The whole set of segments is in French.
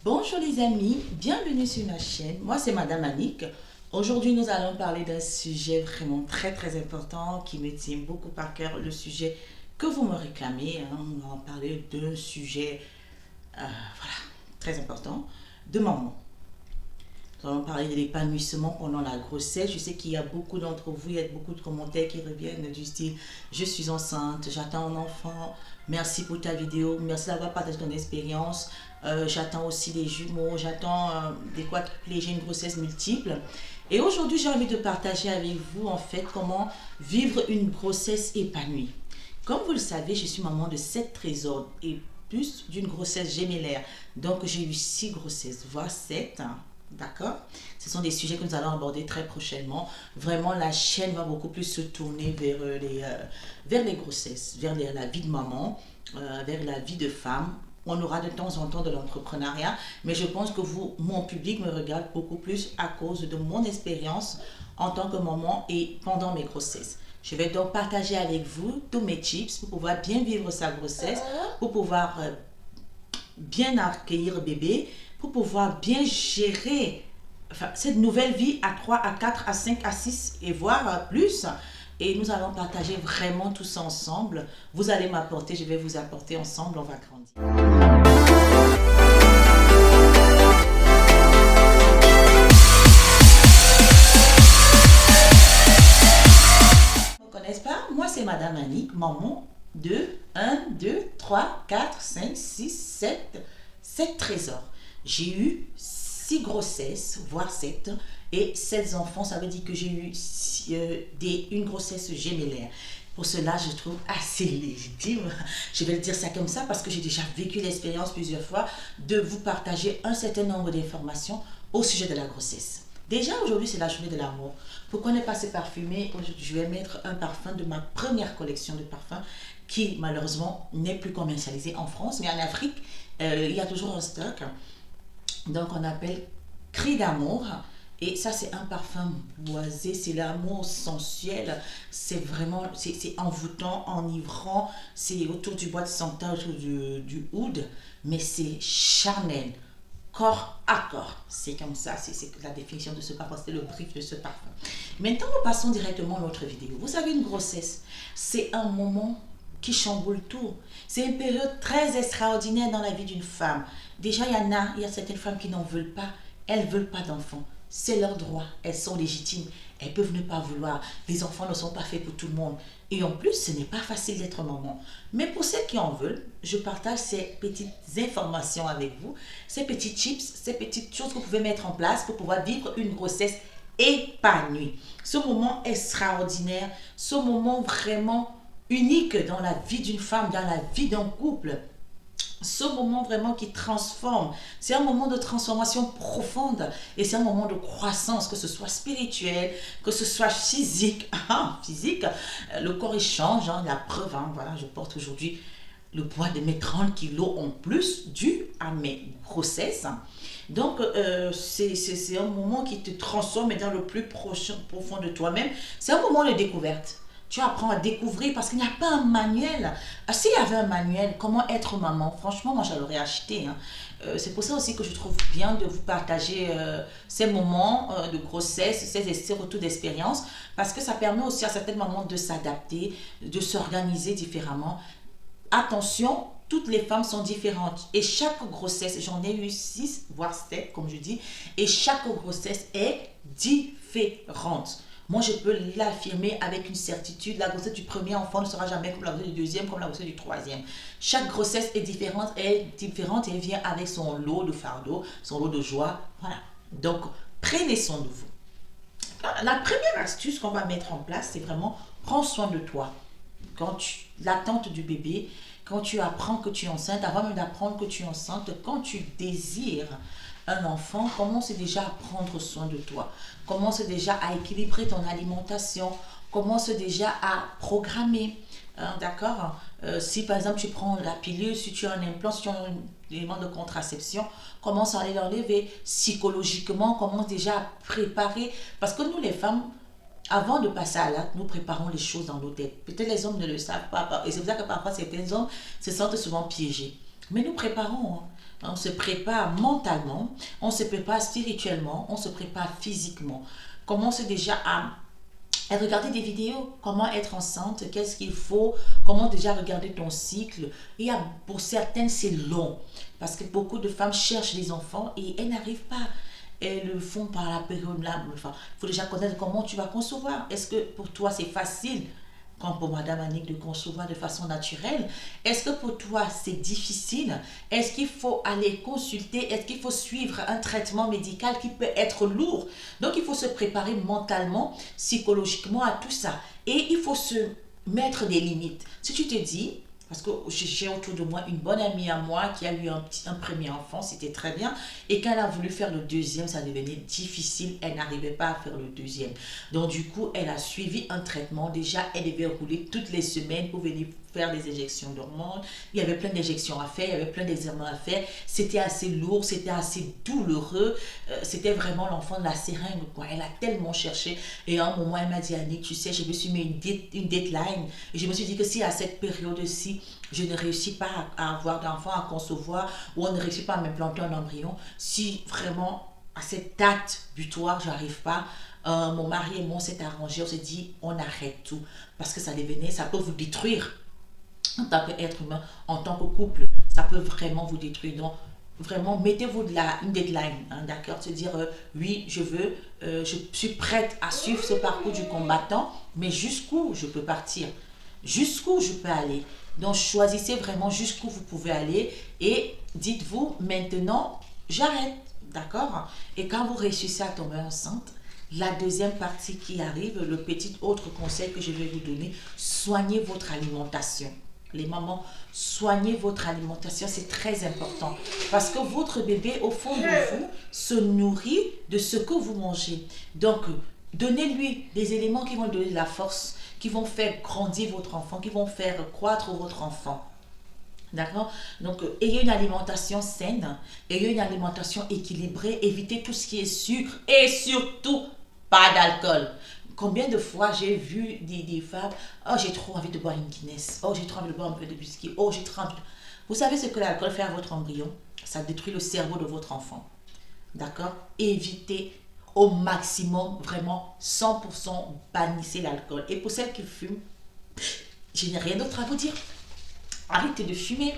Bonjour les amis, bienvenue sur ma chaîne. Moi c'est Madame Annick. Aujourd'hui nous allons parler d'un sujet vraiment très important qui me tient beaucoup à cœur, le sujet que vous me réclamez. On va parler d'un sujet voilà, très important, de maman. Nous allons parler de l'épanouissement pendant la grossesse. Je sais qu'il y a beaucoup d'entre vous, il y a beaucoup de commentaires qui reviennent du style je suis enceinte, j'attends un enfant, merci pour ta vidéo, merci d'avoir partagé ton expérience. J'attends aussi des jumeaux, j'attends des quadruplés, une grossesse multiple. Et aujourd'hui, j'ai envie de partager avec vous en fait comment vivre une grossesse épanouie. Comme vous le savez, je suis maman de 7 trésors et plus d'une grossesse gémellaire. Donc, j'ai eu 6 grossesses, voire 7. D'accord? Ce sont des sujets que nous allons aborder très prochainement. Vraiment, la chaîne va beaucoup plus se tourner vers les grossesses, vers la vie de maman, vers la vie de femme. On aura de temps en temps de l'entrepreneuriat, mais je pense que vous, mon public, me regarde beaucoup plus à cause de mon expérience en tant que maman et pendant mes grossesses. Je vais donc partager avec vous tous mes tips pour pouvoir bien vivre sa grossesse, pour pouvoir bien accueillir bébé, pour pouvoir bien gérer cette nouvelle vie à 3, à 4, à 5, à 6 et voire plus. Et nous allons partager vraiment tout ça ensemble. Vous allez m'apporter, je vais vous apporter ensemble, on va grandir. Vous ne connaissez pas? Moi, c'est Madame Annick, maman de 1, 2, 3, 4, 5, 6, 7 trésors. J'ai eu 6 grossesses, voire 7, et 7 enfants. Ça veut dire que j'ai eu une grossesse gémellaire. Pour cela, je trouve assez légitime, je vais le dire ça comme ça, parce que j'ai déjà vécu l'expérience plusieurs fois, de vous partager un certain nombre d'informations au sujet de la grossesse. Déjà, aujourd'hui, c'est la journée de l'amour. Pourquoi ne pas se parfumer? Je vais mettre un parfum de ma première collection de parfums qui, malheureusement, n'est plus commercialisé en France, mais en Afrique, il y a toujours un stock. Donc, on appelle Cri d'amour. Et ça, c'est un parfum boisé, c'est l'amour sensuel. C'est vraiment, c'est envoûtant, enivrant. C'est autour du bois de santal, autour du oud. Mais c'est charnel, corps à corps. C'est comme ça, c'est la définition de ce parfum, c'est le brief de ce parfum. Maintenant, nous passons directement à notre vidéo. Vous savez, une grossesse, c'est un moment qui chamboule tout. C'est une période très extraordinaire dans la vie d'une femme. Déjà, il y a certaines femmes qui n'en veulent pas. Elles ne veulent pas d'enfants. C'est leur droit. Elles sont légitimes. Elles peuvent ne pas vouloir. Les enfants ne sont pas faits pour tout le monde. Et en plus, ce n'est pas facile d'être maman. Mais pour celles qui en veulent, je partage ces petites informations avec vous, ces petits tips, ces petites choses que vous pouvez mettre en place pour pouvoir vivre une grossesse épanouie. Ce moment extraordinaire, ce moment vraiment unique dans la vie d'une femme, dans la vie d'un couple. Ce moment vraiment qui transforme, c'est un moment de transformation profonde et c'est un moment de croissance, que ce soit spirituel, que ce soit physique. Physique, le corps échange, la preuve, voilà, je porte aujourd'hui le poids de mes 30 kilos en plus dû à mes grossesses. Donc, c'est un moment qui te transforme dans le plus profond de toi-même. C'est un moment de découverte. Tu apprends à découvrir parce qu'il n'y a pas un manuel. S'il y avait un manuel, comment être maman, franchement, moi, je l'aurais acheté. C'est pour ça aussi que je trouve bien de vous partager ces moments de grossesse, ces retours d'expérience, parce que ça permet aussi à certaines mamans de s'adapter, de s'organiser différemment. Attention, toutes les femmes sont différentes et chaque grossesse, j'en ai eu 6, voire 7, comme je dis, et chaque grossesse est différente. Moi, je peux l'affirmer avec une certitude. La grossesse du premier enfant ne sera jamais comme la grossesse du deuxième, comme la grossesse du troisième. Chaque grossesse est différente et elle vient avec son lot de fardeau, son lot de joie. Voilà. Donc, prenez soin de vous. La première astuce qu'on va mettre en place, c'est vraiment prends soin de toi. L'attente du bébé, quand tu apprends que tu es enceinte, avant même d'apprendre que tu es enceinte, quand tu désires un enfant, commence déjà à prendre soin de toi. Commence déjà à équilibrer ton alimentation. Commence déjà à programmer. D'accord? Si par exemple tu prends la pilule, si tu as un implant, si tu as un élément de contraception, commence à aller l'enlever. Psychologiquement, commence déjà à préparer. Parce que nous les femmes, avant de passer à l'acte, nous préparons les choses dans nos têtes. Peut-être les hommes ne le savent pas. Et c'est pour ça que parfois certains hommes se sentent souvent piégés. Mais nous préparons. On se prépare mentalement, on se prépare spirituellement, on se prépare physiquement. Commence déjà à regarder des vidéos, comment être enceinte, qu'est-ce qu'il faut, comment déjà regarder ton cycle. Et pour certaines, c'est long, parce que beaucoup de femmes cherchent des enfants et elles n'arrivent pas. Elles le font par la période là. Enfin, il faut déjà connaître comment tu vas concevoir. Est-ce que pour toi, c'est facile, comme pour Madame Annick, de concevoir de façon naturelle? Est-ce que pour toi, c'est difficile? Est-ce qu'il faut aller consulter? Est-ce qu'il faut suivre un traitement médical qui peut être lourd? Donc, il faut se préparer mentalement, psychologiquement à tout ça. Et il faut se mettre des limites. Si tu te dis, parce que j'ai autour de moi une bonne amie à moi qui a eu un premier enfant, c'était très bien. Et quand elle a voulu faire le deuxième, ça devenait difficile. Elle n'arrivait pas à faire le deuxième. Donc du coup, elle a suivi un traitement. Déjà, elle devait rouler toutes les semaines pour venir faire des injections d'hormones. Il y avait plein d'injections à faire, il y avait plein d'examens à faire. C'était assez lourd, c'était assez douloureux. C'était vraiment l'enfant de la seringue, quoi. Elle a tellement cherché. Et à un moment, elle m'a dit, Annick, tu sais, je me suis mis une deadline. Et je me suis dit que si à cette période-ci, je ne réussis pas à avoir d'enfant, à concevoir, ou on ne réussit pas à m'implanter un embryon, si vraiment à cette date butoir, j'arrive pas, mon mari et moi, on s'est arrangé, on s'est dit, on arrête tout. Parce que ça devenait, ça peut vous détruire en tant qu'être humain, en tant que couple, ça peut vraiment vous détruire. Donc, vraiment, mettez-vous une deadline, hein, d'accord? Se dire, oui, je suis prête à suivre ce parcours du combattant, mais jusqu'où je peux partir? Jusqu'où je peux aller? Donc, choisissez vraiment jusqu'où vous pouvez aller et dites-vous, maintenant, j'arrête, d'accord? Et quand vous réussissez à tomber enceinte, la deuxième partie qui arrive, le petit autre conseil que je vais vous donner, soignez votre alimentation. Les mamans, soignez votre alimentation, c'est très important. Parce que votre bébé, au fond de vous, se nourrit de ce que vous mangez. Donc, donnez-lui des éléments qui vont lui donner de la force, qui vont faire grandir votre enfant, qui vont faire croître votre enfant. D'accord? Donc, ayez une alimentation saine, ayez une alimentation équilibrée, évitez tout ce qui est sucre et surtout, pas d'alcool. Combien de fois j'ai vu des femmes, oh j'ai trop envie de boire une Guinness, oh j'ai trop envie de boire un peu de whisky, oh j'ai trop envie de... Vous savez ce que l'alcool fait à votre embryon? Ça détruit le cerveau de votre enfant. D'accord? Évitez au maximum, vraiment 100% bannissez l'alcool. Et pour celles qui fument, je n'ai rien d'autre à vous dire. Arrêtez de fumer.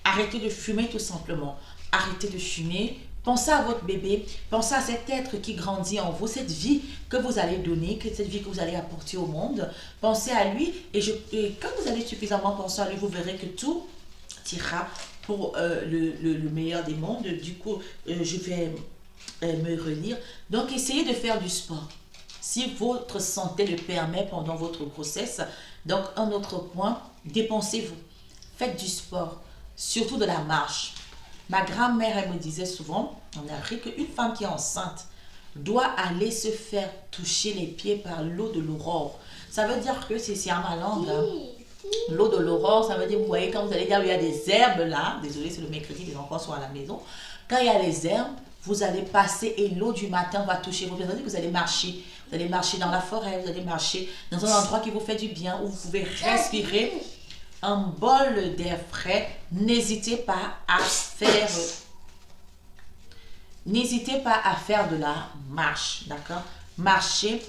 Arrêtez de fumer tout simplement. Arrêtez de fumer. Pensez à votre bébé. Pensez à cet être qui grandit en vous, cette vie que vous allez donner, cette vie que vous allez apporter au monde. Pensez à lui et quand vous allez suffisamment penser à lui, vous verrez que tout ira pour le meilleur des mondes. Du coup, je vais me relire. Donc, essayez de faire du sport. Si votre santé le permet pendant votre grossesse. Donc, un autre point, dépensez-vous. Faites du sport, surtout de la marche. Ma grand-mère, elle me disait souvent, en Afrique, qu'une femme qui est enceinte doit aller se faire toucher les pieds par l'eau de l'aurore. Ça veut dire que c'est à ma langue. Hein. L'eau de l'aurore, ça veut dire, vous voyez, quand vous allez dire, il y a des herbes là, désolé, c'est le mercredi, les enfants sont à la maison. Quand il y a les herbes, vous allez passer et l'eau du matin va toucher vos pieds. Ça veut dire que vous allez marcher. Vous allez marcher dans la forêt, vous allez marcher dans un endroit qui vous fait du bien, où vous pouvez respirer un bol d'air frais. N'hésitez pas à faire de la marche, d'accord? Marchez,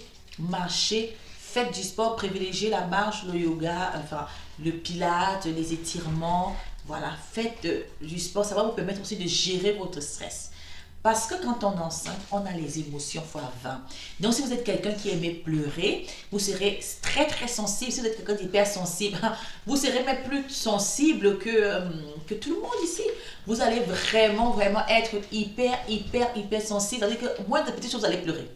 faites du sport, privilégiez la marche, le yoga, enfin le pilate, les étirements, voilà, faites du sport, ça va vous permettre aussi de gérer votre stress. Parce que quand on est enceinte, on a les émotions fois 20. Donc, si vous êtes quelqu'un qui aimait pleurer, vous serez très, très sensible. Si vous êtes quelqu'un d'hypersensible, vous serez même plus sensible que tout le monde ici. Vous allez vraiment, vraiment être hyper sensible. C'est-à-dire que moins de petites choses, vous allez pleurer.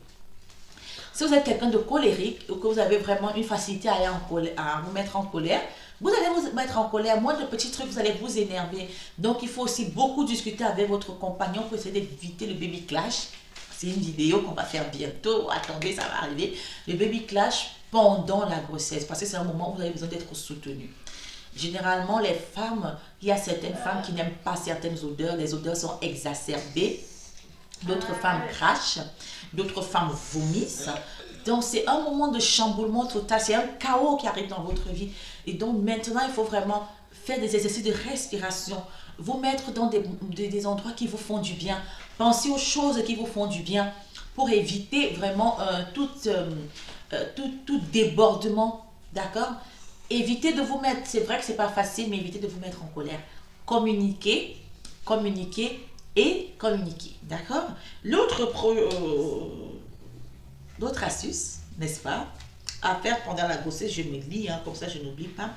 Si vous êtes quelqu'un de colérique ou que vous avez vraiment une facilité à vous mettre en colère, vous allez vous mettre en colère, moins de petits trucs, vous allez vous énerver. Donc, il faut aussi beaucoup discuter avec votre compagnon pour essayer d'éviter le baby clash. C'est une vidéo qu'on va faire bientôt. Attendez, ça va arriver. Le baby clash pendant la grossesse, parce que c'est un moment où vous avez besoin d'être soutenu. Généralement, les femmes, il y a certaines femmes qui n'aiment pas certaines odeurs. Les odeurs sont exacerbées. D'autres femmes crachent. D'autres femmes vomissent. Donc, c'est un moment de chamboulement total. C'est un chaos qui arrive dans votre vie. Et donc, maintenant, il faut vraiment faire des exercices de respiration. vous mettre dans des endroits qui vous font du bien. Pensez aux choses qui vous font du bien pour éviter vraiment tout débordement, d'accord? Évitez de vous mettre, c'est vrai que c'est pas facile, mais évitez de vous mettre en colère. Communiquez, communiquez et communiquer, d'accord? L'autre astuce, n'est-ce pas, à faire pendant la grossesse, je me lis, hein, comme ça je n'oublie pas.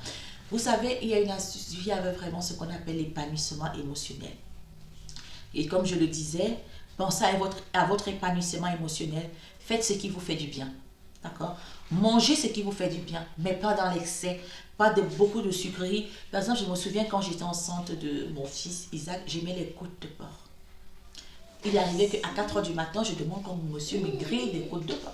Vous savez, il y a une astuce, il y avait vraiment ce qu'on appelle l'épanouissement émotionnel. Et comme je le disais, pensez à votre épanouissement émotionnel, faites ce qui vous fait du bien, d'accord? Mangez ce qui vous fait du bien, mais pas dans l'excès, pas de beaucoup de sucreries. Par exemple, je me souviens quand j'étais enceinte de mon fils Isaac, j'aimais les côtes de porc. Il arrivait qu'à 4 heures du matin, je demande quand monsieur me grille des côtes de porc.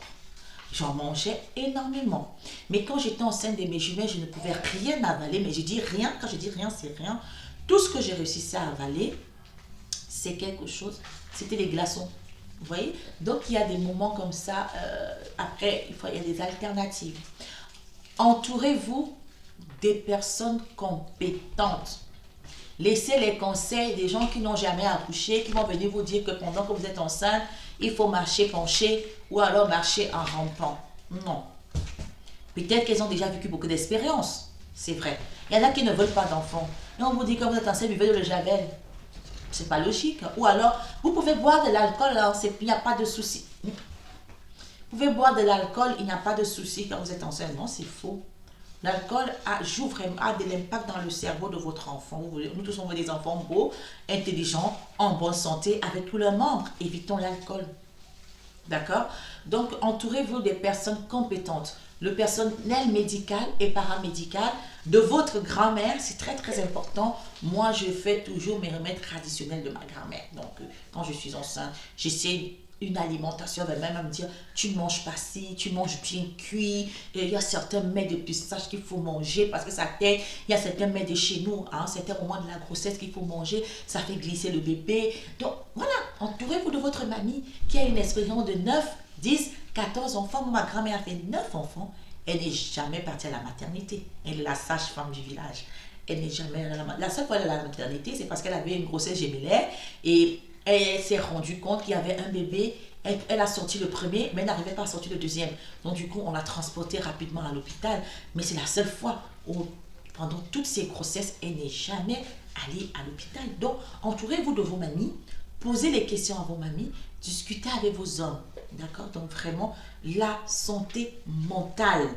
J'en mangeais énormément. Mais quand j'étais enceinte de mes jumelles, je ne pouvais rien avaler. Mais je dis rien, quand je dis rien, c'est rien. Tout ce que j'ai réussi à avaler, c'est quelque chose, c'était les glaçons. Vous voyez? Donc il y a des moments comme ça. Après, il y a des alternatives. Entourez-vous des personnes compétentes. Laissez les conseils des gens qui n'ont jamais accouché, qui vont venir vous dire que pendant que vous êtes enceinte, il faut marcher penché ou alors marcher en rampant. Non. Peut-être qu'elles ont déjà vécu beaucoup d'expériences. C'est vrai. Il y en a qui ne veulent pas d'enfants. Et on vous dit que vous êtes enceinte, buvez de le javel. C'est pas logique. Ou alors, vous pouvez boire de l'alcool, il n'y a pas de souci. Vous pouvez boire de l'alcool, il n'y a pas de souci quand vous êtes enceinte. Non, c'est faux. L'alcool joue vraiment, a de l'impact dans le cerveau de votre enfant. Nous tous, on veut des enfants beaux, intelligents, en bonne santé, avec tous leurs membres. Évitons l'alcool. D'accord? Donc, entourez-vous des personnes compétentes. Le personnel médical et paramédical de votre grand-mère, c'est très très important. Moi, je fais toujours mes remèdes traditionnels de ma grand-mère. Donc, quand je suis enceinte, j'essaie une alimentation, elle va même me dire, tu ne manges pas ci, tu manges bien cuit, et il y a certains mets de pistache qu'il faut manger parce que ça t'aide, il y a certains mets de chez nous, hein, certains moments de la grossesse qu'il faut manger, ça fait glisser le bébé. Donc voilà, entourez-vous de votre mamie qui a une expérience de 9, 10, 14 enfants. Moi, ma grand-mère a fait 9 enfants, elle n'est jamais partie à la maternité, elle est la sage-femme du village. Elle n'est jamais allée à la maternité. La seule fois qu'elle est à la maternité, c'est parce qu'elle avait une grossesse gémellaire et elle s'est rendue compte qu'il y avait un bébé. Elle a sorti le premier, mais elle n'arrivait pas à sortir le deuxième. Donc du coup, on l'a transporté rapidement à l'hôpital. Mais c'est la seule fois où, pendant toutes ces grossesses, elle n'est jamais allée à l'hôpital. Donc, entourez-vous de vos mamies, posez les questions à vos mamies, discutez avec vos hommes. D'accord? Donc vraiment, la santé mentale,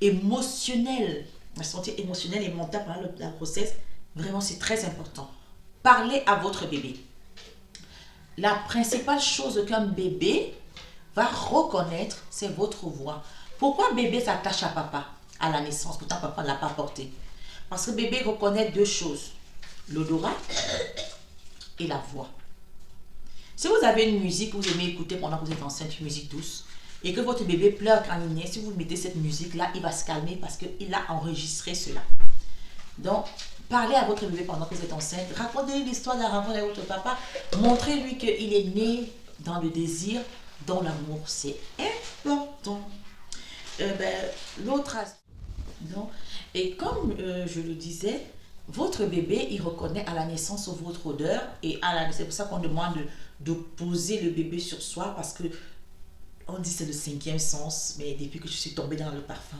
émotionnelle, la santé émotionnelle et mentale pendant la grossesse, vraiment, c'est très important. Parlez à votre bébé. La principale chose qu'un bébé va reconnaître, c'est votre voix. Pourquoi bébé s'attache à papa à la naissance, pourtant papa ne l'a pas porté? Parce que bébé reconnaît deux choses, l'odorat et la voix. Si vous avez une musique que vous aimez écouter pendant que vous êtes enceinte, une musique douce, et que votre bébé pleure quand il naît, si vous mettez cette musique-là, il va se calmer parce qu'il a enregistré cela. Donc, parlez à votre bébé pendant que vous êtes enceinte. Racontez l'histoire de la rencontre avec votre papa. Montrez-lui qu'il est né dans le désir, dans l'amour. C'est important. L'autre aspect. Et comme je le disais, votre bébé, il reconnaît à la naissance votre odeur. Et c'est pour ça qu'on demande de poser le bébé sur soi. Parce que on dit que c'est le 5e sens. Mais depuis que je suis tombée dans le parfum,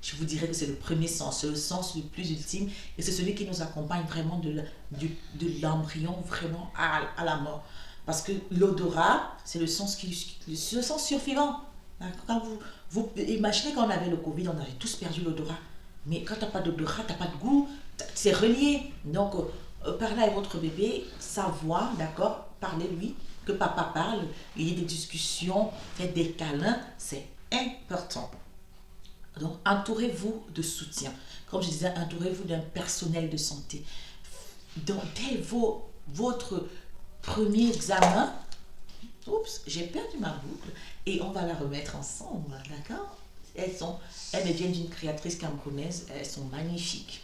je vous dirais que c'est le premier sens, c'est le sens le plus ultime et c'est celui qui nous accompagne vraiment de l'embryon vraiment à la mort. Parce que l'odorat, c'est le sens survivant. Quand vous imaginez quand on avait le Covid, on avait tous perdu l'odorat. Mais quand tu n'as pas d'odorat, tu n'as pas de goût, c'est relié. Donc, parlez avec votre bébé, sa voix, d'accord, parlez-lui, que papa parle, il y ait des discussions, faites des câlins, c'est important. Donc, entourez-vous de soutien. Comme je disais, entourez-vous d'un personnel de santé. Donc, dès votre premier examen, oups, j'ai perdu ma boucle et on va la remettre ensemble, d'accord? Elles me viennent d'une créatrice camerounaise, elles sont magnifiques.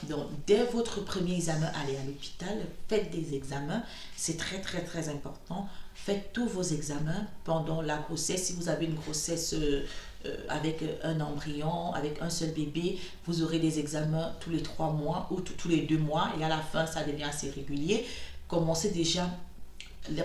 Donc, dès votre premier examen, allez à l'hôpital, faites des examens. C'est très, très, très important. Faites tous vos examens pendant la grossesse. Si vous avez une grossesse avec un embryon, avec un seul bébé, vous aurez des examens tous les 3 mois ou tous les 2 mois. Et à la fin, ça devient assez régulier. Commencez déjà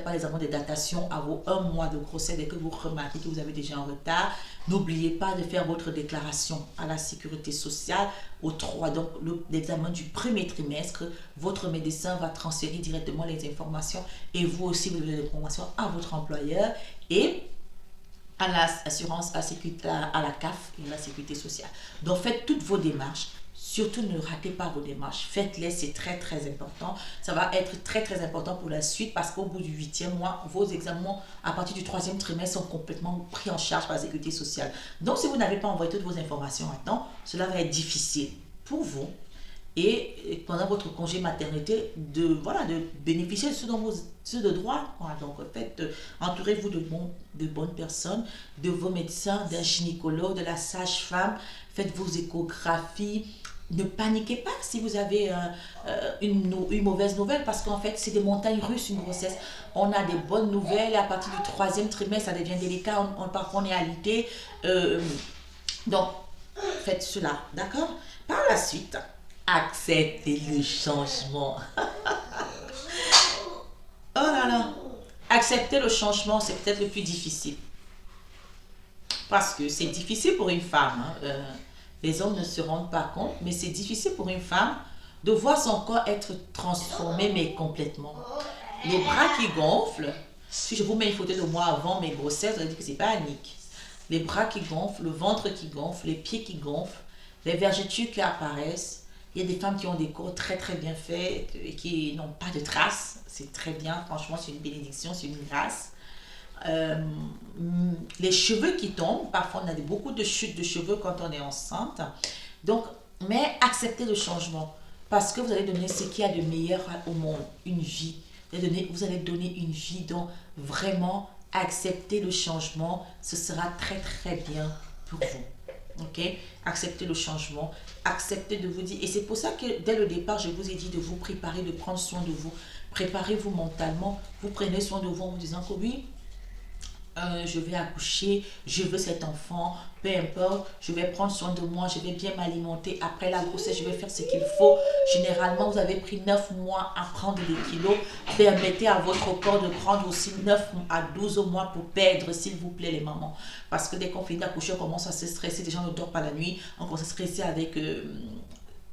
par exemple des datations à vos 1 mois de grossesse. Dès que vous remarquez que vous avez déjà un retard, n'oubliez pas de faire votre déclaration à la sécurité sociale au 3, donc l'examen du premier trimestre. Votre médecin va transférer directement les informations et vous aussi vous donnez les informations à votre employeur et à l'assurance, à la CAF et à la sécurité sociale. Donc faites toutes vos démarches. Surtout ne ratez pas vos démarches. Faites-les, c'est très très important. Ça va être très très important pour la suite parce qu'au bout du 8e mois, vos examens à partir du 3e trimestre sont complètement pris en charge par la sécurité sociale. Donc si vous n'avez pas envoyé toutes vos informations à temps, cela va être difficile pour vous et pendant votre congé maternité de bénéficier de ce de droit. Voilà, donc faites, entourez-vous de bonnes personnes, de vos médecins, d'un gynécologue, de la sage-femme. Faites vos échographies. Ne paniquez pas si vous avez une mauvaise nouvelle parce qu'en fait c'est des montagnes russes une grossesse. On a des bonnes nouvelles et à partir du 3e trimestre ça devient délicat, parfois on est alité. Donc faites cela, d'accord? Par la suite, acceptez le changement. Oh là là, accepter le changement c'est peut-être le plus difficile parce que c'est difficile pour une femme, hein. Les hommes ne se rendent pas compte, mais c'est difficile pour une femme de voir son corps être transformé, mais complètement. Les bras qui gonflent, si je vous mets une photo de moi avant mes grossesses, vous allez dire que c'est pas Annick. Les bras qui gonflent, le ventre qui gonfle, les pieds qui gonflent, les vergetures qui apparaissent. Il y a des femmes qui ont des corps très très bien faits et qui n'ont pas de traces. C'est très bien, franchement, c'est une bénédiction, c'est une grâce. Euh, les cheveux qui tombent, parfois on a beaucoup de chutes de cheveux quand on est enceinte. Donc, mais acceptez le changement parce que vous allez donner ce qu'il y a de meilleur au monde, une vie. Vous allez donner une vie, donc vraiment acceptez le changement, ce sera très très bien pour vous. Ok, acceptez le changement, acceptez de vous dire, et c'est pour ça que dès le départ, je vous ai dit de vous préparer, de prendre soin de vous. Préparez-vous mentalement, vous prenez soin de vous en vous disant que oui, je vais accoucher, je veux cet enfant, peu importe, je vais prendre soin de moi, je vais bien m'alimenter. Après la grossesse, je vais faire ce qu'il faut. Généralement, vous avez pris 9 mois à prendre des kilos. Permettez à votre corps de prendre aussi 9 à 12 mois pour perdre, s'il vous plaît, les mamans. Parce que dès qu'on finit d'accoucher, on commence à se stresser. Les gens ne dorment pas la nuit. On commence à se stresser avec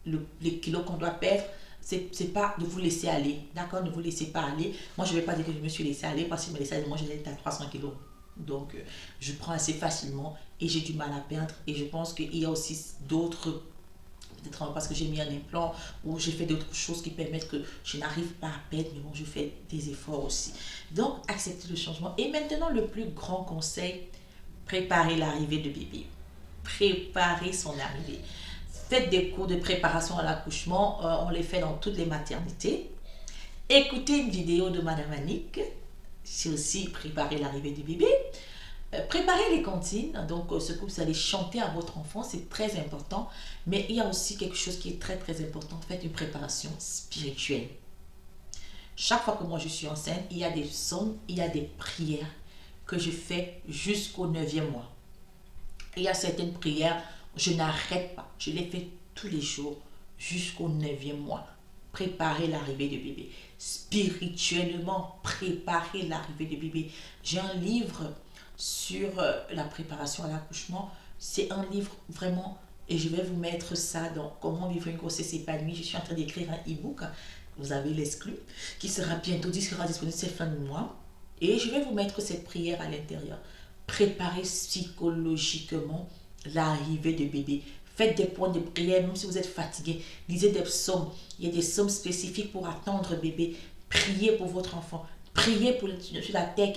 les kilos qu'on doit perdre. C'est pas de vous laisser aller, d'accord? Ne vous laissez pas aller. Moi, je ne vais pas dire que je me suis laissé aller parce que je me laissais aller. Moi, j'étais à 300 kilos. Donc, je prends assez facilement et j'ai du mal à perdre. Et je pense qu'il y a aussi d'autres, peut-être parce que j'ai mis un implant ou j'ai fait d'autres choses qui permettent que je n'arrive pas à perdre, mais bon, je fais des efforts aussi. Donc, acceptez le changement. Et maintenant, le plus grand conseil, préparez l'arrivée de bébé. Préparez son arrivée. Faites des cours de préparation à l'accouchement. On les fait dans toutes les maternités. Écoutez une vidéo de Madame Annick. C'est aussi préparer l'arrivée du bébé. Préparer les comptines, donc ce que vous allez chanter à votre enfant, c'est très important. Mais il y a aussi quelque chose qui est très très important. Faites une préparation spirituelle. Chaque fois que moi je suis enceinte, il y a des psaumes, il y a des prières que je fais jusqu'au 9e mois. Il y a certaines prières, je n'arrête pas. Je les fais tous les jours jusqu'au 9e mois. Préparer l'arrivée du bébé. Spirituellement, préparer l'arrivée du bébé. J'ai un livre sur la préparation à l'accouchement. C'est un livre vraiment, et je vais vous mettre ça dans Comment vivre une grossesse épanouie. Je suis en train d'écrire un e-book. Vous avez l'exclu qui sera bientôt disponible cette fin de mois. Et je vais vous mettre cette prière à l'intérieur. Préparez psychologiquement l'arrivée du bébé. Faites des points de prière, même si vous êtes fatigué. Lisez des psaumes. Il y a des psaumes spécifiques pour attendre bébé. Priez pour votre enfant. Priez sur la terre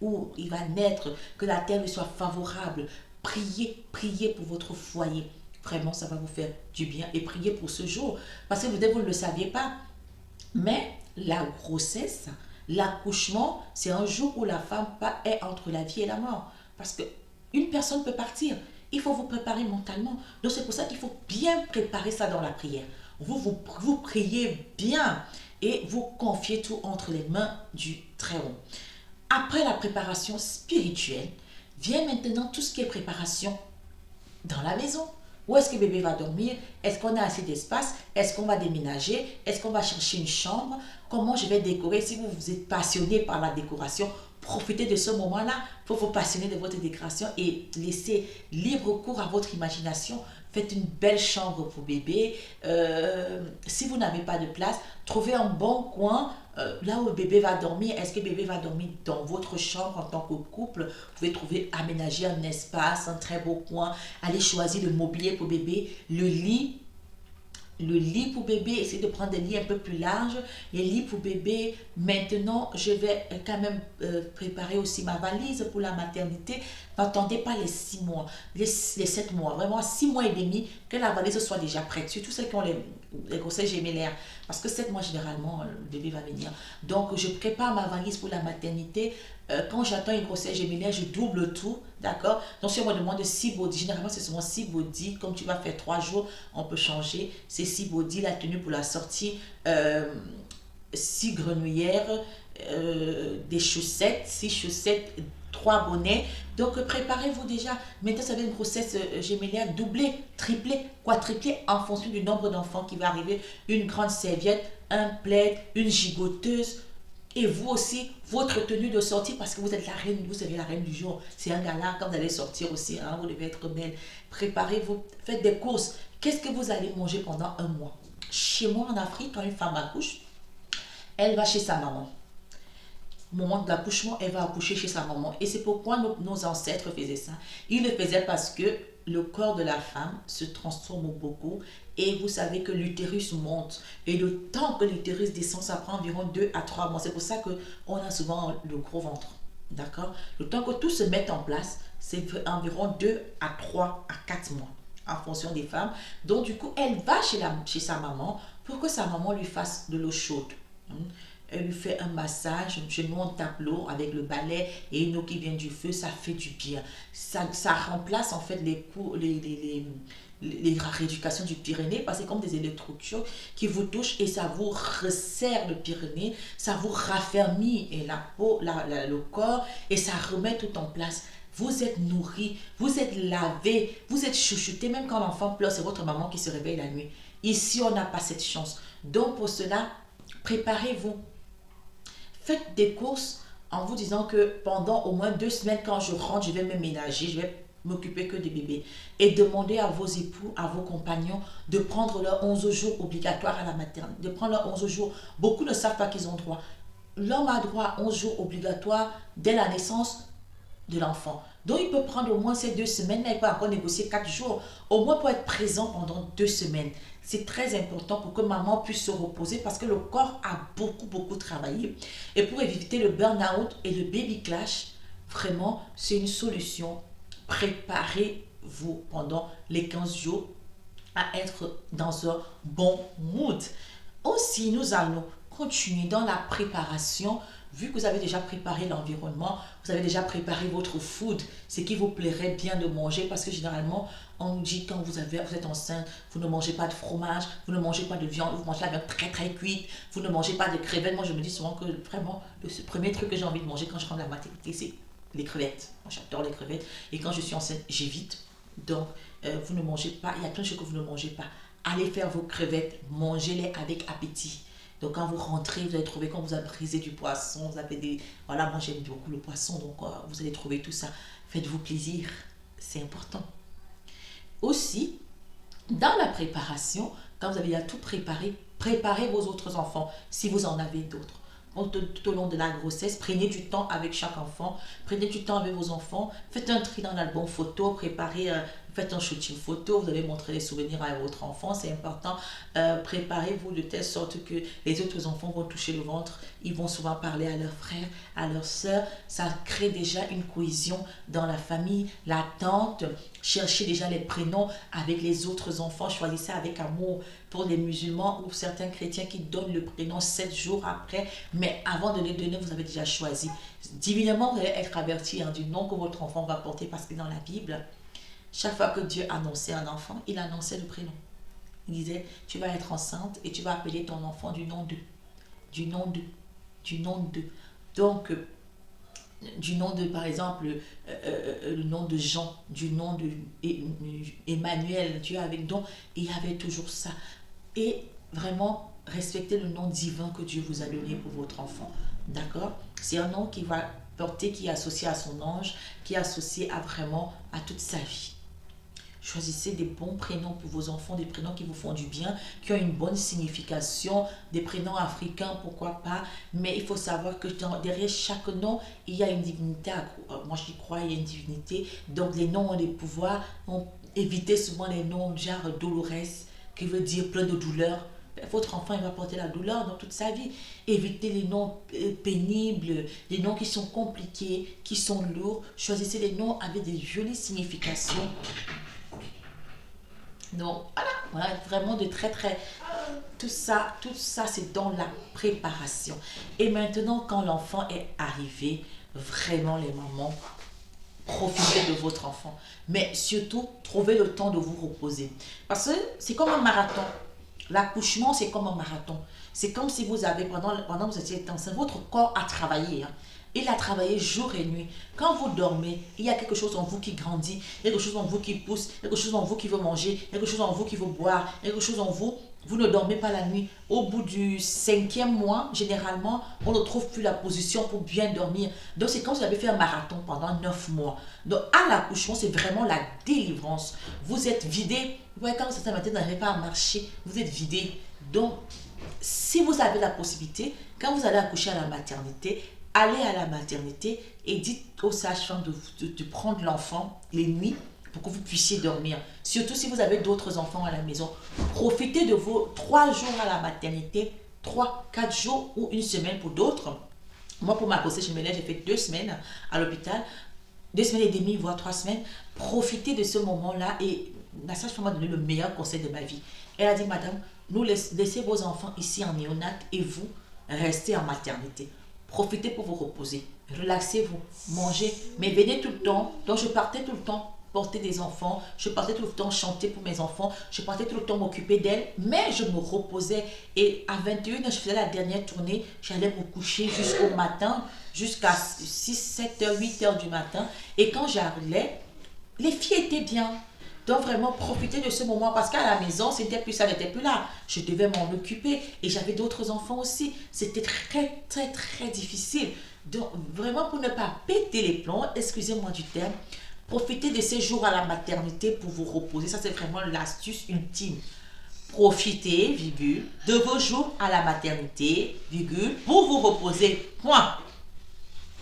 où il va naître, que la terre lui soit favorable. Priez pour votre foyer. Vraiment, ça va vous faire du bien. Et priez pour ce jour. Parce que peut-être vous ne le saviez pas. Mais la grossesse, l'accouchement, c'est un jour où la femme est entre la vie et la mort. Parce qu'une personne peut partir. Il faut vous préparer mentalement. Donc c'est pour ça qu'il faut bien préparer ça dans la prière. Vous priez bien et vous confiez tout entre les mains du Très-Haut. Après la préparation spirituelle, vient maintenant tout ce qui est préparation dans la maison. Où est-ce que bébé va dormir? Est-ce qu'on a assez d'espace? Est-ce qu'on va déménager? Est-ce qu'on va chercher une chambre? Comment je vais décorer? Si vous êtes passionné par la décoration, profitez de ce moment-là pour vous passionner de votre décoration et laissez libre cours à votre imagination. Faites une belle chambre pour bébé. Si vous n'avez pas de place, trouvez un bon coin là où le bébé va dormir. Est-ce que bébé va dormir dans votre chambre en tant que couple? Vous pouvez trouver, aménager un espace, un très beau coin. Allez choisir le mobilier pour bébé, le lit pour bébé, essayez de prendre des lits un peu plus larges, les lits pour bébé. Maintenant, je vais quand même préparer aussi ma valise pour la maternité. N'attendez pas les 6 mois, les 7 mois, vraiment 6 mois et demi, que la valise soit déjà prête, surtout celles qui ont les grossesses gémellaires, parce que 7 mois, généralement, le bébé va venir. Donc, je prépare ma valise pour la maternité. Quand j'attends une grossesse gémellaire, je double tout, d'accord? Donc, si on me demande 6 body, généralement, c'est souvent 6 body. Comme tu vas faire 3 jours, on peut changer. C'est 6 body, la tenue pour la sortie, 6 grenouillères, des chaussettes, 6 chaussettes, 3 bonnets. Donc, préparez-vous déjà. Maintenant, ça va être une grossesse gémellaire doublée, triplée, quadruplée en fonction du nombre d'enfants qui va arriver. Une grande serviette, un plaid, une gigoteuse. Et vous aussi, votre tenue de sortie, parce que vous êtes la reine, vous savez, la reine du jour. C'est un gala, quand vous allez sortir aussi, hein, vous devez être belle. Préparez-vous, faites des courses. Qu'est-ce que vous allez manger pendant un mois? Chez moi en Afrique, quand une femme accouche, elle va chez sa maman. Au moment de l'accouchement, elle va accoucher chez sa maman. Et c'est pourquoi nos ancêtres faisaient ça. Ils le faisaient parce que le corps de la femme se transforme beaucoup. Et vous savez que l'utérus monte. Et le temps que l'utérus descend, ça prend environ 2 à 3 mois. C'est pour ça qu'on a souvent le gros ventre. D'accord? Le temps que tout se mette en place, c'est environ 2 à 3 à 4 mois en fonction des femmes. Donc, du coup, elle va chez sa maman pour que sa maman lui fasse de l'eau chaude. Elle lui fait un massage, chez nous on tape l'eau avec le balai et une eau qui vient du feu, ça fait du bien. Ça remplace en fait les rééducations du Pyrénées parce que c'est comme des électrochocs qui vous touchent et ça vous resserre le Pyrénées, ça vous raffermit et la peau, le corps et ça remet tout en place. Vous êtes nourri, vous êtes lavé, vous êtes chouchouté, même quand l'enfant pleure, c'est votre maman qui se réveille la nuit. Ici, on n'a pas cette chance. Donc pour cela, préparez-vous. Faites des courses en vous disant que pendant au moins 2 semaines, quand je rentre, je vais me ménager, je vais m'occuper que des bébés. Et demandez à vos époux, à vos compagnons de prendre leurs 11 jours obligatoires à la maternité, de prendre leurs 11 jours. Beaucoup ne savent pas qu'ils ont droit. L'homme a droit à 11 jours obligatoires dès la naissance de l'enfant. Donc, il peut prendre au moins ces 2 semaines, là, il peut encore négocier 4 jours, au moins pour être présent pendant 2 semaines. C'est très important pour que maman puisse se reposer parce que le corps a beaucoup, beaucoup travaillé. Et pour éviter le burn-out et le baby clash, vraiment, c'est une solution. Préparez-vous pendant les 15 jours à être dans un bon mood. Aussi, nous allons continuer dans la préparation. Vu que vous avez déjà préparé l'environnement, vous avez déjà préparé votre food, ce qui vous plairait bien de manger, parce que généralement, on nous dit quand vous êtes enceinte, vous ne mangez pas de fromage, vous ne mangez pas de viande, vous mangez la viande très très cuite, vous ne mangez pas de crevettes. Moi, je me dis souvent que vraiment, le premier truc que j'ai envie de manger quand je rentre à la maternité, c'est les crevettes. Moi, j'adore les crevettes. Et quand je suis enceinte, j'évite. Donc, vous ne mangez pas, il y a plein de choses que vous ne mangez pas. Allez faire vos crevettes, mangez-les avec appétit. Donc quand vous rentrez, vous allez trouver, quand vous avez brisé du poisson, vous avez des... Voilà, moi j'aime beaucoup le poisson, donc vous allez trouver tout ça. Faites-vous plaisir, c'est important. Aussi, dans la préparation, quand vous avez déjà tout préparé, préparez vos autres enfants, si vous en avez d'autres. Tout au long de la grossesse, prenez du temps avec chaque enfant, prenez du temps avec vos enfants, faites un tri dans l'album photo, faites un shooting photo, vous allez montrer les souvenirs à votre enfant, c'est important. Préparez-vous de telle sorte que les autres enfants vont toucher le ventre, ils vont souvent parler à leurs frères, à leurs sœurs, ça crée déjà une cohésion dans la famille, la tante, cherchez déjà les prénoms avec les autres enfants, choisissez avec amour. Pour les musulmans ou certains chrétiens qui donnent le prénom 7 jours après, mais avant de les donner, vous avez déjà choisi. Divinement, vous allez être averti du nom que votre enfant va porter, parce que dans la Bible, chaque fois que Dieu annonçait un enfant, il annonçait le prénom. Il disait, tu vas être enceinte et tu vas appeler ton enfant du nom de, du nom de. Donc, du nom de, par exemple, le nom de Jean, du nom de Emmanuel, tu vois, avec donc, il y avait toujours ça. Et vraiment, respectez le nom divin que Dieu vous a donné pour votre enfant. D'accord? C'est un nom qui va porter, qui est associé à son ange, qui est associé à vraiment à toute sa vie. Choisissez des bons prénoms pour vos enfants, des prénoms qui vous font du bien, qui ont une bonne signification, des prénoms africains, pourquoi pas. Mais il faut savoir que derrière chaque nom, il y a une divinité. Moi, j'y crois, il y a une divinité. Donc, les noms ont des pouvoirs. Évitez souvent les noms genre Dolores, qui veut dire plein de douleur. Votre enfant, il va porter la douleur dans toute sa vie. Évitez les noms pénibles, les noms qui sont compliqués, qui sont lourds. Choisissez les noms avec des jolies significations. Donc voilà, vraiment de très, tout ça c'est dans la préparation. Et maintenant, quand l'enfant est arrivé, vraiment les mamans, profitez de votre enfant. Mais surtout, trouvez le temps de vous reposer. Parce que c'est comme un marathon. L'accouchement, c'est comme un marathon. C'est comme si vous avez, pendant que vous étiez enceinte, votre corps a travaillé. Il a travaillé jour et nuit. Quand vous dormez, il y a quelque chose en vous qui grandit, quelque chose en vous qui pousse, quelque chose en vous qui veut manger, quelque chose en vous qui veut boire, quelque chose en vous. Vous ne dormez pas la nuit. Au bout du 5e mois, généralement, on ne trouve plus la position pour bien dormir. Donc, c'est comme si vous avez fait un marathon pendant 9 mois. Donc, à l'accouchement, c'est vraiment la délivrance. Vous êtes vidé. Vous voyez, quand certains matins, vous n'arrivez pas à marcher, vous êtes vidé. Donc, si vous avez la possibilité, quand vous allez accoucher à la maternité, allez à la maternité et dites aux sages-femmes de prendre l'enfant les nuits pour que vous puissiez dormir. Surtout si vous avez d'autres enfants à la maison. Profitez de vos 3 jours à la maternité, 3, 4 jours ou une semaine pour d'autres. Moi, pour ma grossesse, j'ai fait 2 semaines à l'hôpital, 2 semaines et demie, voire 3 semaines. Profitez de ce moment-là et la sage-femme m'a donné le meilleur conseil de ma vie. Elle a dit, madame, laissez vos enfants ici en néonat et vous, restez en maternité. Profitez pour vous reposer, relaxez-vous, mangez, mais venez tout le temps. Donc je partais tout le temps porter des enfants, je partais tout le temps chanter pour mes enfants, je partais tout le temps m'occuper d'elles, mais je me reposais. Et à 21h, je faisais la dernière tournée, j'allais me coucher jusqu'au matin, jusqu'à 6, 7 h 8 h du matin. Et quand j'arrivais, les filles étaient bien. Donc vraiment profiter de ce moment parce qu'à la maison, c'était plus ça, n'était plus là. Je devais m'en occuper et j'avais d'autres enfants aussi. C'était très difficile. Donc vraiment pour ne pas péter les plombs, excusez-moi du terme, profitez de ces jours à la maternité pour vous reposer. Ça c'est vraiment l'astuce ultime. Profitez, virgule, de vos jours à la maternité, virgule, pour vous reposer. Point.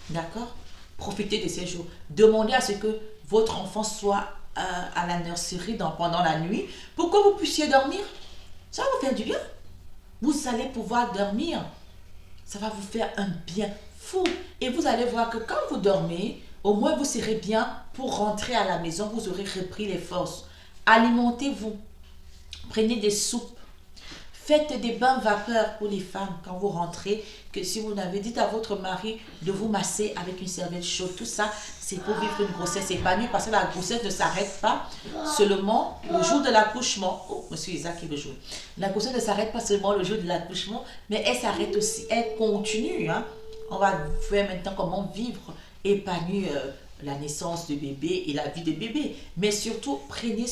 D'accord? Profitez de ces jours. Demandez à ce que votre enfant soit à la nurserie pendant la nuit pour que vous puissiez dormir. Ça va vous faire du bien. Vous allez pouvoir dormir. Ça va vous faire un bien fou. Et vous allez voir que quand vous dormez, au moins vous serez bien pour rentrer à la maison. Vous aurez repris les forces. Alimentez-vous. Prenez des soupes. Faites des bains vapeur pour les femmes quand vous rentrez, que si vous n'avez dit à votre mari de vous masser avec une serviette chaude, tout ça, c'est pour vivre une grossesse épanouie parce que la grossesse ne s'arrête pas seulement le jour de l'accouchement. Oh, monsieur Isaac qui veut jouer. La grossesse ne s'arrête pas seulement le jour de l'accouchement, mais elle s'arrête aussi, elle continue. On va faire maintenant comment vivre épanoui la naissance de bébé et la vie de bébé. Mais surtout, prenez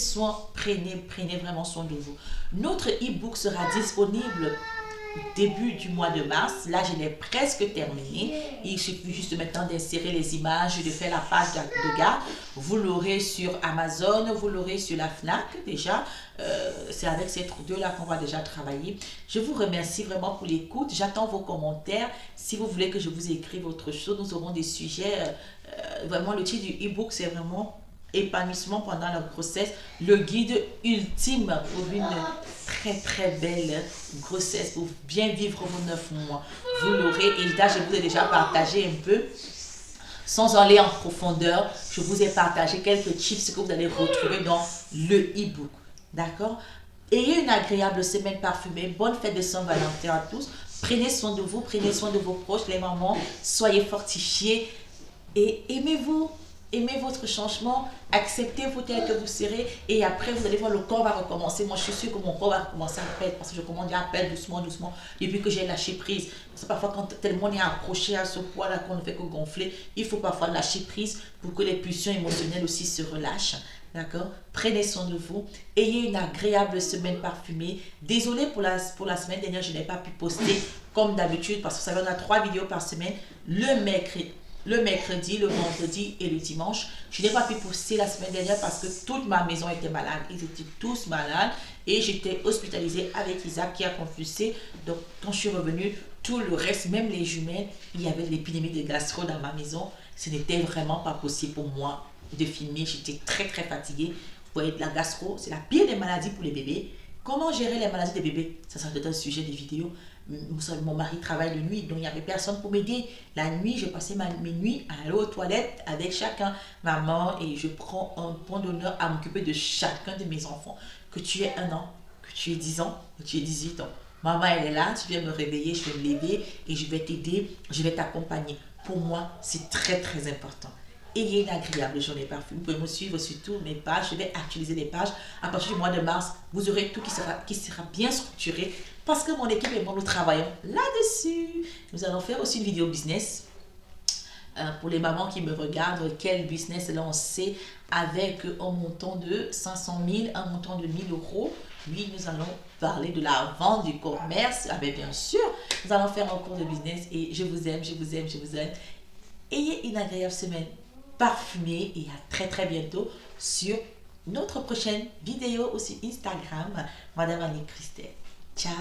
vraiment soin de vous. Notre e-book sera disponible début du mois de mars. Là, je l'ai presque terminé. Il suffit juste maintenant d'insérer les images, de faire la page de garde. Vous l'aurez sur Amazon, vous l'aurez sur la FNAC déjà. C'est avec ces deux-là qu'on va déjà travailler. Je vous remercie vraiment pour l'écoute. J'attends vos commentaires. Si vous voulez que je vous écrive autre chose, nous aurons des sujets. Vraiment, le titre du e-book, c'est vraiment épanouissement pendant la grossesse, le guide ultime pour une très belle grossesse, pour bien vivre vos 9 mois. Vous l'aurez, et là je vous ai déjà partagé un peu, sans aller en profondeur, je vous ai partagé quelques tips que vous allez retrouver dans le e-book. D'accord? Ayez une agréable semaine parfumée, bonne fête de Saint-Valentin à tous, prenez soin de vous, prenez soin de vos proches, les mamans, soyez fortifiés et aimez-vous. aimez votre changement, acceptez-vous tel que vous serez et après vous allez voir le corps va recommencer. Moi je suis sûre que mon corps va recommencer à perdre parce que je commence à perdre doucement, doucement depuis que j'ai lâché prise. Parce que parfois quand tellement on est accroché à ce poids là qu'on ne fait que gonfler, il faut parfois lâcher prise pour que les pulsions émotionnelles aussi se relâchent. D'accord? Prenez soin de vous. Ayez une agréable semaine parfumée. Désolée pour la semaine dernière, je n'ai pas pu poster comme d'habitude parce que ça va, on a 3 vidéos par semaine. Le mercredi, le vendredi et le dimanche. Je n'ai pas pu poster la semaine dernière parce que toute ma maison était malade. Ils étaient tous malades et j'étais hospitalisée avec Isaac qui a convulsé. Donc quand je suis revenue, tout le reste, même les jumelles, il y avait l'épidémie de gastro dans ma maison. Ce n'était vraiment pas possible pour moi de filmer. J'étais très très fatiguée. Vous voyez, la gastro, c'est la pire des maladies pour les bébés. Comment gérer les maladies des bébés? Ça sera peut-être un sujet de vidéo. Mon mari travaille de nuit, donc il n'y avait personne pour m'aider. La nuit, j'ai passé mes nuits à aller aux toilettes avec chacun. Maman, et je prends un point d'honneur à m'occuper de chacun de mes enfants. Que tu aies 1 an, que tu aies 10 ans, que tu aies 18 ans. Maman, elle est là, tu viens me réveiller, je vais me lever et je vais t'aider, je vais t'accompagner. Pour moi, c'est très très important. Ayez une agréable journée parfumée. Vous pouvez me suivre sur toutes mes pages. Je vais actualiser les pages. À partir du mois de mars, vous aurez tout qui sera bien structuré parce que mon équipe et moi, nous travaillons là-dessus. Nous allons faire aussi une vidéo business pour les mamans qui me regardent. Quel business lancer avec un montant de 500 000, un montant de 1 000 euros. Oui, nous allons parler de la vente, du commerce. Ah ben bien sûr, nous allons faire un cours de business et je vous aime, je vous aime, je vous aime. Ayez une agréable semaine parfumée et à très très bientôt sur notre prochaine vidéo aussi Instagram, Madame Annick Christelle. Ciao!